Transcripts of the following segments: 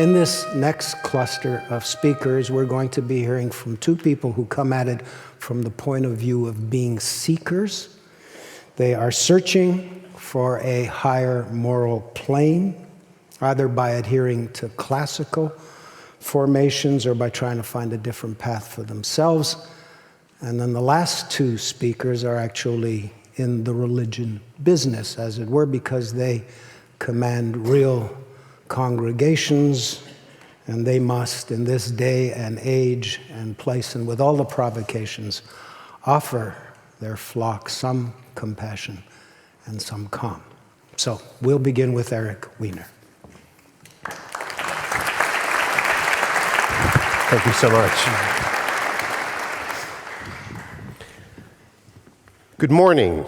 In this next cluster of speakers, we're going to be hearing from two people who come at it from the point of view of being seekers. They are searching for a higher moral plane, either by adhering to classical formations or by trying to find a different path for themselves. And then the last two speakers are actually in the religion business, as it were, because they command real congregations, and they must, in this day and age and place, and with all the provocations, offer their flock some compassion and some calm. So we'll begin with Eric Weiner. Thank you so much. Good morning.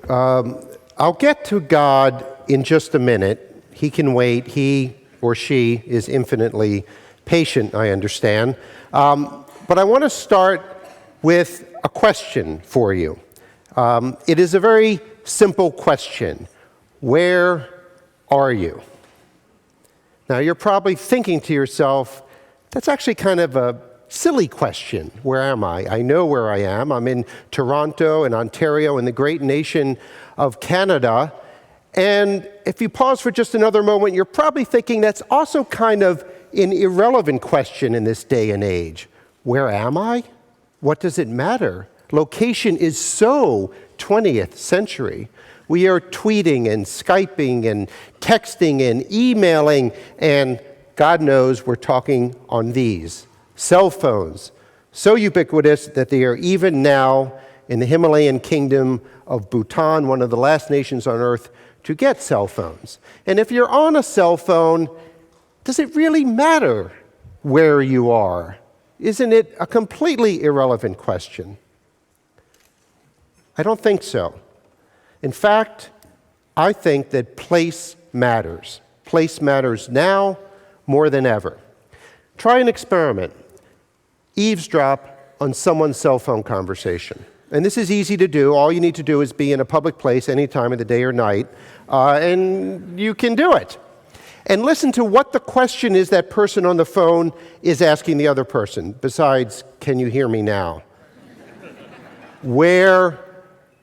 I'll get to God in just a minute. He can wait. He or she is infinitely patient, I understand. But I want to start with a question for you. It is a very simple question. Where are you? Now, you're probably thinking to yourself, that's actually kind of a silly question. Where am I? I know where I am. I'm in Toronto and Ontario in the great nation of Canada. And if you pause for just another moment, you're probably thinking that's also kind of an irrelevant question in this day and age. Where am I? What does it matter? Location is so 20th century. We are tweeting and Skyping and texting and emailing, and God knows we're talking on these cell phones, so ubiquitous that they are even now in the Himalayan kingdom of Bhutan, one of the last nations on earth to get cell phones. And if you're on a cell phone, does it really matter where you are? Isn't it a completely irrelevant question? I don't think so. In fact, I think that place matters. Place matters now more than ever. Try an experiment. Eavesdrop on someone's cell phone conversation. And this is easy to do. All you need to do is be in a public place any time of the day or night, and you can do it. And listen to what the question is that person on the phone is asking the other person, besides, can you hear me now? Where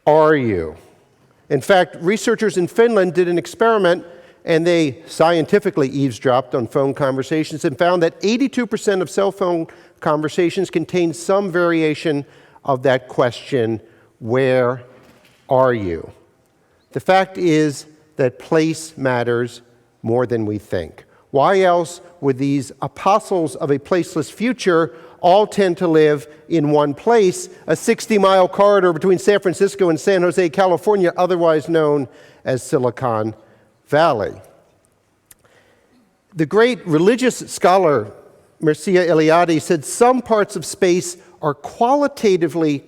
are you? In fact, researchers in Finland did an experiment, and they scientifically eavesdropped on phone conversations and found that 82% of cell phone conversations contain some variation of that question, where are you? The fact is that place matters more than we think. Why else would these apostles of a placeless future all tend to live in one place, a 60-mile corridor between San Francisco and San Jose, California, otherwise known as Silicon Valley? The great religious scholar Mircea Eliade said some parts of space are qualitatively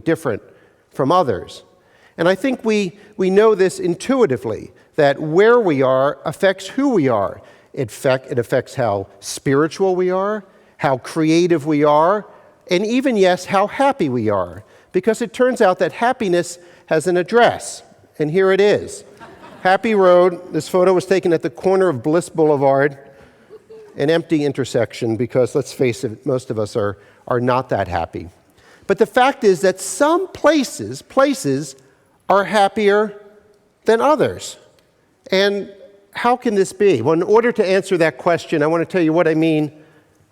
different from others. And I think we know this intuitively, that where we are affects who we are. It affects how spiritual we are, how creative we are, and even, yes, how happy we are. Because it turns out that happiness has an address, and here it is. Happy Road. This photo was taken at the corner of Bliss Boulevard, an empty intersection, because let's face it, most of us are not that happy. But the fact is that some places are happier than others. And how can this be? Well, in order to answer that question, I want to tell you what I mean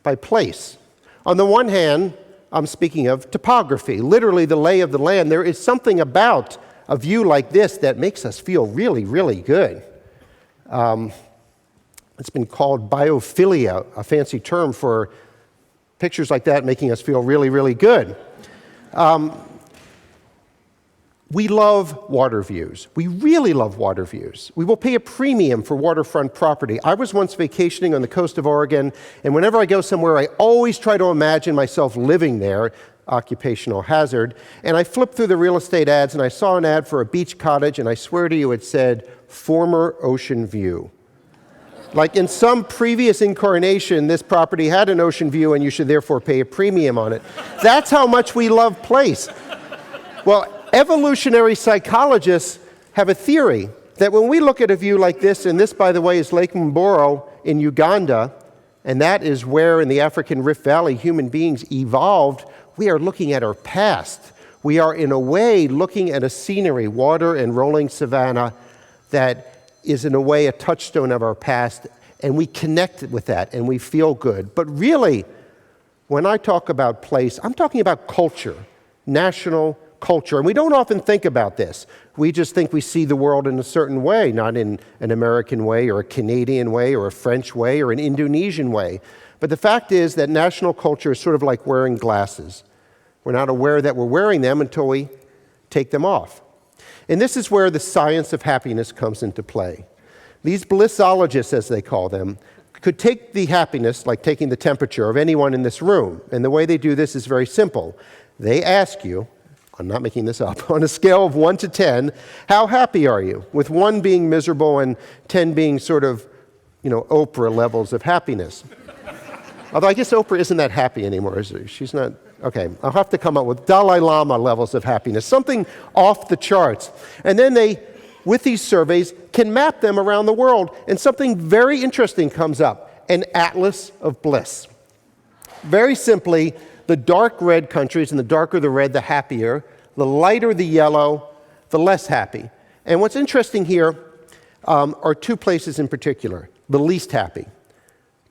by place. On the one hand, I'm speaking of topography, literally the lay of the land. There is something about a view like this that makes us feel really, really good. It's been called biophilia, a fancy term for pictures like that making us feel really, really good. We love water views. We really love water views. We will pay a premium for waterfront property. I was once vacationing on the coast of Oregon, and whenever I go somewhere, I always try to imagine myself living there, occupational hazard, and I flipped through the real estate ads, and I saw an ad for a beach cottage, and I swear to you it said, former ocean view. Like in some previous incarnation, this property had an ocean view and you should therefore pay a premium on it. That's how much we love place. Well, evolutionary psychologists have a theory that when we look at a view like this, and this, by the way, is Lake Mboro in Uganda, and that is where in the African Rift Valley human beings evolved, we are looking at our past. We are, in a way, looking at a scenery, water and rolling savanna, that is, in a way, a touchstone of our past, and we connect with that, and we feel good. But really, when I talk about place, I'm talking about culture, national culture. And we don't often think about this. We just think we see the world in a certain way, not in an American way or a Canadian way or a French way or an Indonesian way. But the fact is that national culture is sort of like wearing glasses. We're not aware that we're wearing them until we take them off. And this is where the science of happiness comes into play. These blissologists, as they call them, could take the happiness, like taking the temperature of anyone in this room. And the way they do this is very simple. They ask you, I'm not making this up, on a scale of 1 to 10, how happy are you? With 1 being miserable and 10 being sort of, Oprah levels of happiness. Although I guess Oprah isn't that happy anymore, is she? She's not. Okay, I'll have to come up with Dalai Lama levels of happiness, something off the charts. And then they, with these surveys, can map them around the world. And something very interesting comes up, an atlas of bliss. Very simply, the dark red countries, and the darker the red, the happier. The lighter the yellow, the less happy. And what's interesting here are 2 places in particular, the least happy.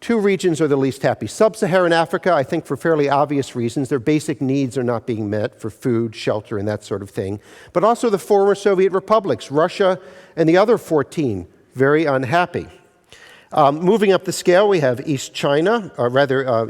2 regions are the least happy. Sub-Saharan Africa, I think for fairly obvious reasons. Their basic needs are not being met for food, shelter, and that sort of thing. But also the former Soviet republics, Russia and the other 14, very unhappy. Moving up the scale, we have East China, or rather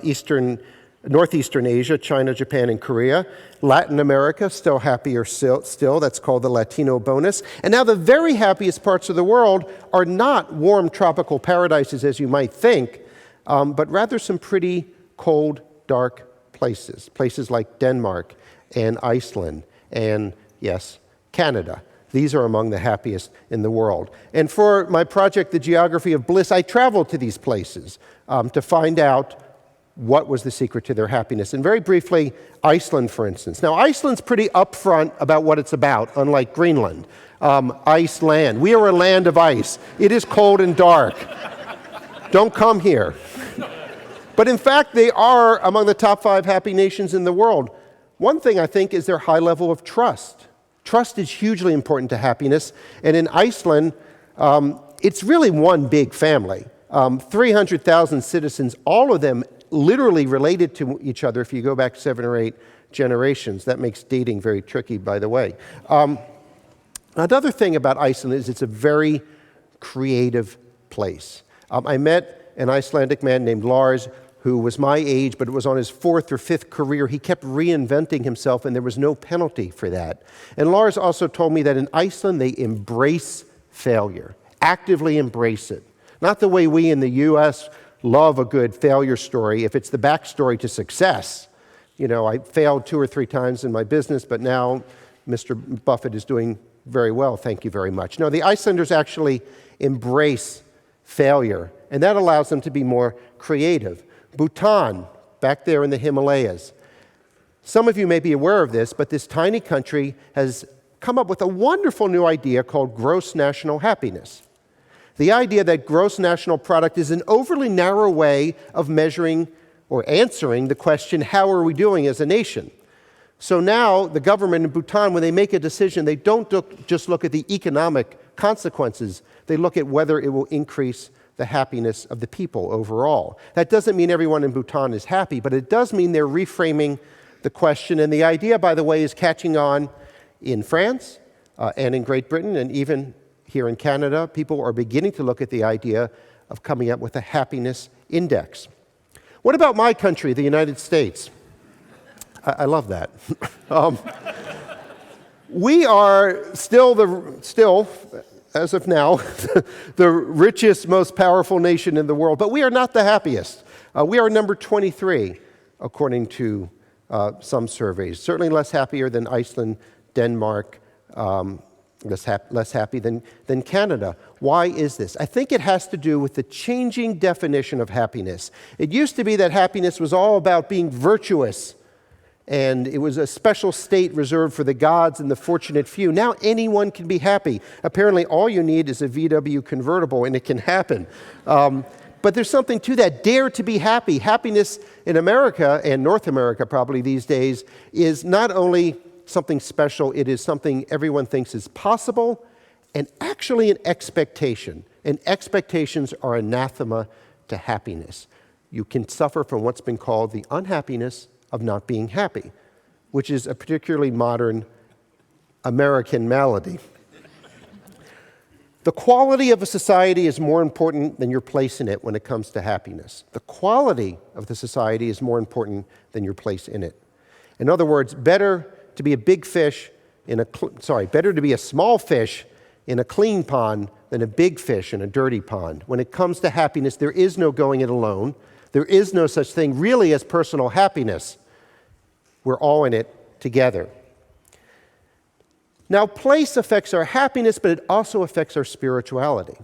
Northeastern Asia, China, Japan, and Korea. Latin America, still happier still. That's called the Latino bonus. And now the very happiest parts of the world are not warm tropical paradises, as you might think, but rather some pretty cold, dark places. Places like Denmark and Iceland and, yes, Canada. These are among the happiest in the world. And for my project, The Geography of Bliss, I traveled to these places to find out what was the secret to their happiness. And very briefly, Iceland, for instance. Now, Iceland's pretty upfront about what it's about, unlike Greenland. Iceland. We are a land of ice. It is cold and dark. Don't come here. But in fact, they are among the top 5 happy nations in the world. One thing, I think, is their high level of trust. Trust is hugely important to happiness. And in Iceland, it's really one big family. 300,000 citizens, all of them literally related to each other if you go back 7 or 8 generations. That makes dating very tricky, by the way. Another thing about Iceland is it's a very creative place. I met an Icelandic man named Lars who was my age, but it was on his 4th or 5th career. He kept reinventing himself, and there was no penalty for that. And Lars also told me that in Iceland, they embrace failure, actively embrace it. Not the way we in the U.S. love a good failure story if it's the backstory to success. I failed 2 or 3 times in my business, but now Mr. Buffett is doing very well, thank you very much. No, the Icelanders actually embrace failure, and that allows them to be more creative. Bhutan, back there in the Himalayas. Some of you may be aware of this, but this tiny country has come up with a wonderful new idea called gross national happiness. The idea that gross national product is an overly narrow way of measuring or answering the question, how are we doing as a nation? So now the government in Bhutan, when they make a decision, they don't just look at the economic consequences. They look at whether it will increase the happiness of the people overall. That doesn't mean everyone in Bhutan is happy, but it does mean they're reframing the question. And the idea, by the way, is catching on in France and in Great Britain, and even here in Canada. People are beginning to look at the idea of coming up with a happiness index. What about my country, the United States? I love that. We are still, as of now, the richest, most powerful nation in the world, but we are not the happiest. We are number 23, according to some surveys. Certainly less happier than Iceland, Denmark, less happy than Canada. Why is this? I think it has to do with the changing definition of happiness. It used to be that happiness was all about being virtuous and it was a special state reserved for the gods and the fortunate few. Now anyone can be happy. Apparently all you need is a VW convertible and it can happen. But there's something to that. Dare to be happy. Happiness in America, and North America probably these days, is not only something special, it is something everyone thinks is possible, and actually an expectation. And expectations are anathema to happiness. You can suffer from what's been called the unhappiness of not being happy, which is a particularly modern American malady. The quality of a society is more important than your place in it when it comes to happiness. The quality of the society is more important than your place in it. In other words, better to be a big fish better to be a small fish in a clean pond than a big fish in a dirty pond. When it comes to happiness, there is no going it alone. There is no such thing really as personal happiness. We're all in it together. Now, place affects our happiness, but it also affects our spirituality.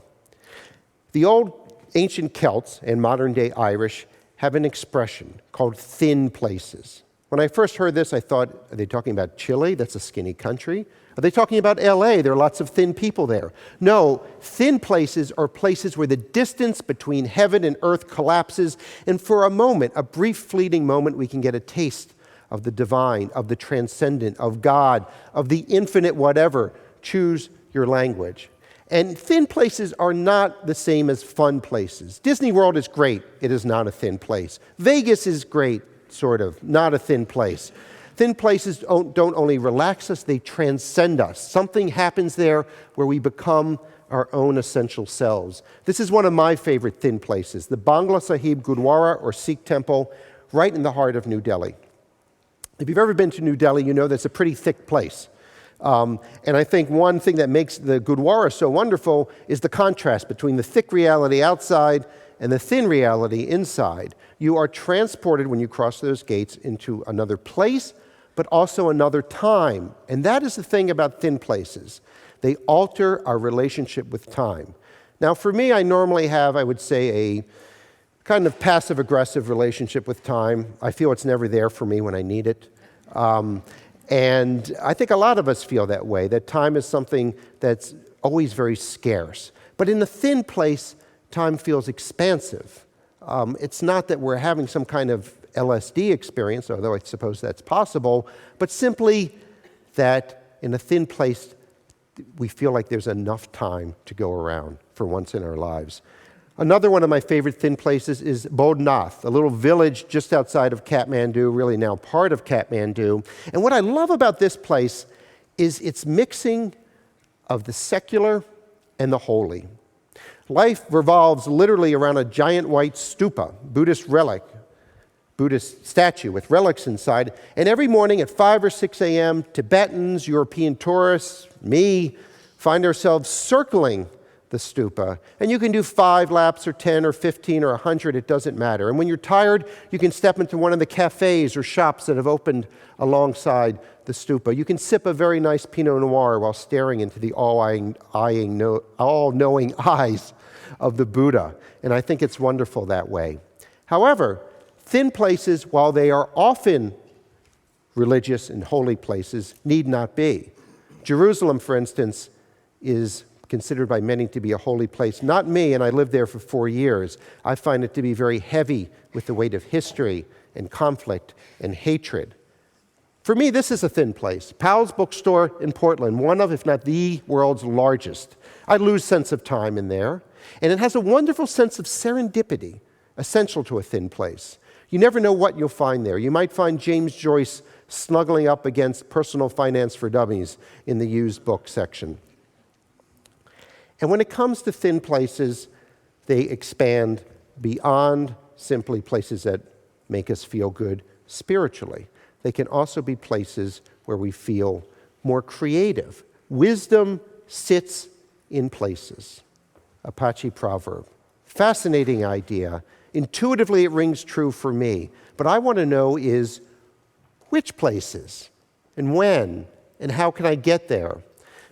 The old ancient Celts and modern-day Irish have an expression called thin places. When I first heard this, I thought, are they talking about Chile? That's a skinny country. Are they talking about LA? There are lots of thin people there. No, thin places are places where the distance between heaven and earth collapses, and for a moment, a brief fleeting moment, we can get a taste of the divine, of the transcendent, of God, of the infinite whatever. Choose your language. And thin places are not the same as fun places. Disney World is great. It is not a thin place. Vegas is great, sort of, not a thin place. Thin places don't only relax us, they transcend us. Something happens there where we become our own essential selves. This is one of my favorite thin places, the Bangla Sahib Gurdwara, or Sikh temple, right in the heart of New Delhi. If you've ever been to New Delhi, you know that's a pretty thick place. And I think one thing that makes the Gurdwara so wonderful is the contrast between the thick reality outside and the thin reality inside. You are transported when you cross those gates into another place, but also another time. And that is the thing about thin places. They alter our relationship with time. Now, for me, I normally have, I would say, a kind of passive-aggressive relationship with time. I feel it's never there for me when I need it. And I think a lot of us feel that way, that time is something that's always very scarce. But in the thin place, time feels expansive. It's not that we're having some kind of LSD experience, although I suppose that's possible, but simply that in a thin place, we feel like there's enough time to go around for once in our lives. Another one of my favorite thin places is Bodhnath, a little village just outside of Kathmandu, really now part of Kathmandu. And what I love about this place is its mixing of the secular and the holy. Life revolves literally around a giant white stupa, Buddhist statue with relics inside. And every morning at 5 or 6 a.m., Tibetans, European tourists, me, find ourselves circling the stupa. And you can do 5 laps or 10 or 15 or 100, it doesn't matter. And when you're tired, you can step into one of the cafes or shops that have opened alongside the stupa. You can sip a very nice Pinot Noir while staring into the all-knowing eyes of the Buddha. And I think it's wonderful that way. However, thin places, while they are often religious and holy places, need not be. Jerusalem, for instance, is considered by many to be a holy place. Not me, and I lived there for 4 years. I find it to be very heavy with the weight of history and conflict and hatred. For me, this is a thin place. Powell's Bookstore in Portland, one of, if not the world's largest. I lose sense of time in there. And it has a wonderful sense of serendipity, essential to a thin place. You never know what you'll find there. You might find James Joyce snuggling up against Personal Finance for Dummies in the used book section. And when it comes to thin places, they expand beyond simply places that make us feel good spiritually. They can also be places where we feel more creative. Wisdom sits in places. Apache proverb. Fascinating idea. Intuitively, it rings true for me. But I want to know is which places and when and how can I get there?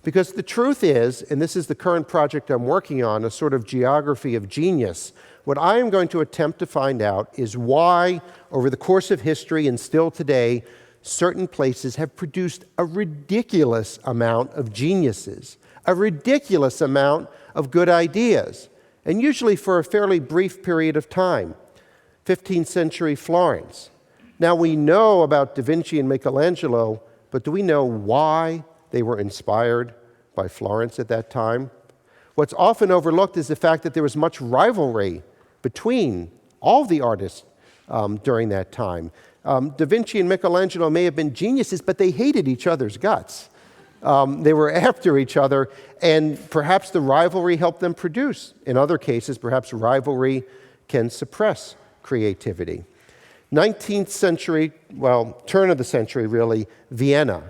Because the truth is, and this is the current project I'm working on, a sort of geography of genius, what I am going to attempt to find out is why, over the course of history and still today, certain places have produced a ridiculous amount of geniuses, a ridiculous amount of good ideas, and usually for a fairly brief period of time. 15th century Florence. Now we know about Da Vinci and Michelangelo, but do we know why they were inspired by Florence at that time? What's often overlooked is the fact that there was much rivalry between all the artists during that time. Da Vinci and Michelangelo may have been geniuses, but they hated each other's guts. They were after each other, and perhaps the rivalry helped them produce. In other cases, perhaps rivalry can suppress creativity. 19th century, well, turn of the century really, Vienna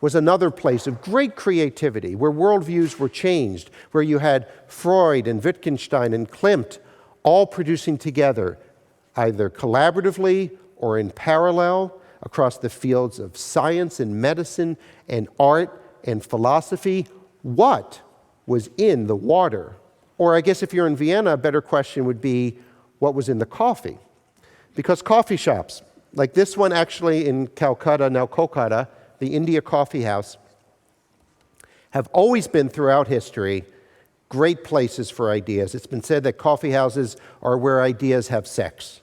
was another place of great creativity where worldviews were changed, where you had Freud and Wittgenstein and Klimt all producing together, either collaboratively or in parallel across the fields of science and medicine and art and philosophy. What was in the water? Or I guess if you're in Vienna, a better question would be, what was in the coffee? Because coffee shops, like this one actually in Calcutta, now Kolkata, the India Coffee House, have always been throughout history great places for ideas. It's been said that coffee houses are where ideas have sex.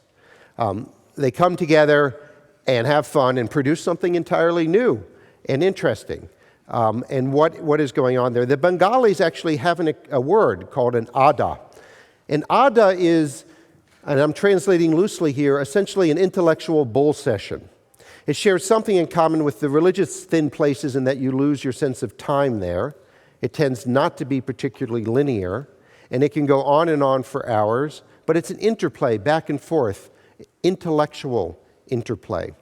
They come together and have fun and produce something entirely new and interesting. And what is going on there? The Bengalis actually have a word called an ada. An ada is, and I'm translating loosely here, essentially an intellectual bull session. It shares something in common with the religious thin places in that you lose your sense of time there. It tends not to be particularly linear, and it can go on and on for hours, but it's an interplay back and forth, intellectual interplay.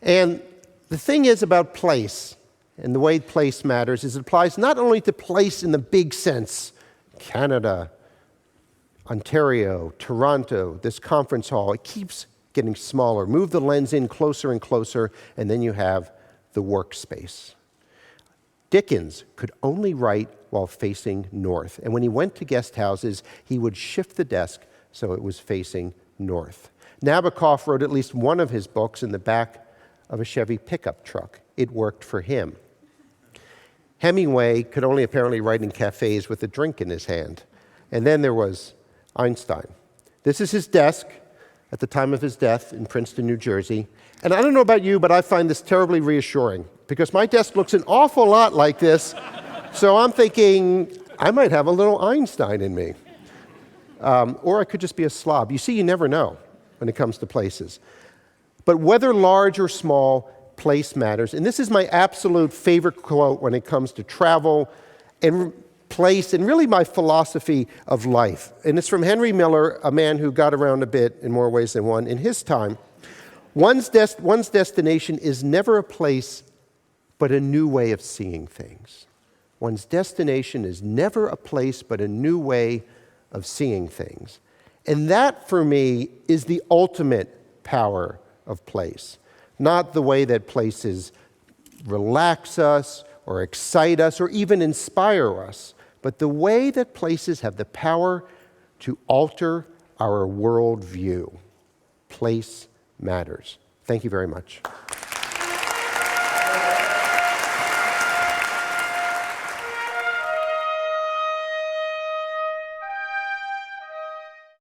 And the thing is about place, and the way place matters, is it applies not only to place in the big sense, Canada, Ontario, Toronto, this conference hall, it keeps getting smaller. Move the lens in closer and closer, and then you have the workspace. Dickens could only write while facing north, and when he went to guest houses, he would shift the desk so it was facing north. Nabokov wrote at least one of his books in the back of a Chevy pickup truck. It worked for him. Hemingway could only apparently write in cafes with a drink in his hand. And then there was Einstein. This is his desk at the time of his death in Princeton, New Jersey. And I don't know about you, but I find this terribly reassuring because my desk looks an awful lot like this. So I'm thinking, I might have a little Einstein in me. Or I could just be a slob. You see, you never know when it comes to places. But whether large or small, place matters. And this is my absolute favorite quote when it comes to travel and place and really my philosophy of life. And it's from Henry Miller, a man who got around a bit in more ways than one in his time. One's destination is never a place, but a new way of seeing things. One's destination is never a place, but a new way of seeing things. And that, for me, is the ultimate power of place. Not the way that places relax us or excite us or even inspire us, but the way that places have the power to alter our worldview. Place matters. Thank you very much.